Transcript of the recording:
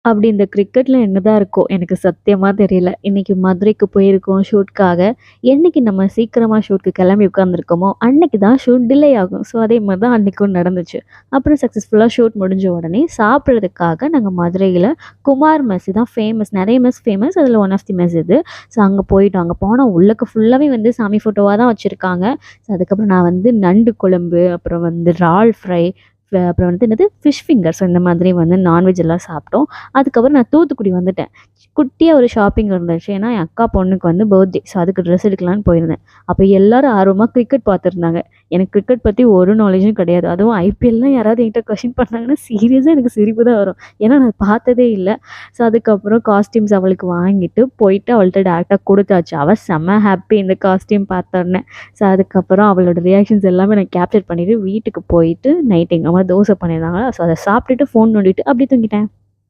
அப்படி இந்த கிரிக்கெட்ல என்னதான் இருக்கோ எனக்கு சத்தியமா தெரியல. இன்னைக்கு மதுரைக்கு போயிருக்கோம் ஷூட்காக. என்னைக்கு நம்ம சீக்கிரமா ஷூட்க்கு கிளம்பி உட்காந்துருக்கோமோ, அன்னைக்கு தான் ஷூட் டிலே ஆகும். ஸோ அதே மாரி தான் அன்னைக்கும் நடந்துச்சு. அப்புறம் சக்ஸஸ்ஃபுல்லா ஷூட் முடிஞ்ச உடனே சாப்பிடுறதுக்காக நாங்க மதுரையில குமார் மெஸ் தான் ஃபேமஸ். நெறைய மெஸ் ஃபேமஸ். அதில ஒன் ஆஃப் தி மெஸ் இது. ஸோ அங்க போயிட்டோம். அங்க போனா உள்ளக்க ஃபுல்லாவே வந்து சாமி ஃபோட்டோவா தான் வச்சிருக்காங்க. ஸோ அதுக்கப்புறம் நான் வந்து நண்டு குழம்பு, அப்புறம் வந்து இறால் ஃப்ரை, அப்புறம் வந்து என்னது ஃபிஷ் ஃபிங்கர்ஸ் இந்த மாதிரி வந்து நான்வெஜ் எல்லாம் சாப்பிட்டோம். அதுக்கப்புறம் நான் தூத்துக்குடி வந்துட்டேன். குட்டியா ஒரு ஷாப்பிங் இருந்துச்சு. ஏன்னா, என் அக்கா பொண்ணுக்கு வந்து பர்த்டே. ஸோ அதுக்கு ட்ரெஸ் எடுக்கலான்னு போயிருந்தேன். அப்போ எல்லாரும் ஆர்வமா கிரிக்கெட் பார்த்துருந்தாங்க. எனக்கு கிரிக்கெட் பத்தி ஒரு நாலேஜும் கிடையாது. அதுவும் ஐபிஎல்லாம் யாராவது என்கிட்ட கொஸ்டின் பண்ணாங்கன்னா, சீரியஸா எனக்கு சிரிப்பு தான் வரும். ஏன்னா, நான் பார்த்ததே இல்ல. ஸோ அதுக்கப்புறம் காஸ்டியூம்ஸ் அவளுக்கு வாங்கிட்டு போயிட்டு அவள்ட்ட டேரக்ட்டா குடுத்தாச்சு. அவ செம்ம ஹாப்பி இந்த காஸ்டியூம் பார்த்தோன்னே. ஸோ அதுக்கப்புறம் அவளோட ரியாக்ஷன்ஸ் எல்லாமே நான் கேப்சர் பண்ணிட்டு வீட்டுக்கு போயிட்டு நைட் எங்க அம்மா தோசை பண்ணியிருந்தாங்களா, ஸோ அத சாப்பிட்டுட்டு ஃபோன் நோண்டிட்டு அப்படியே தூங்கிட்டேன்.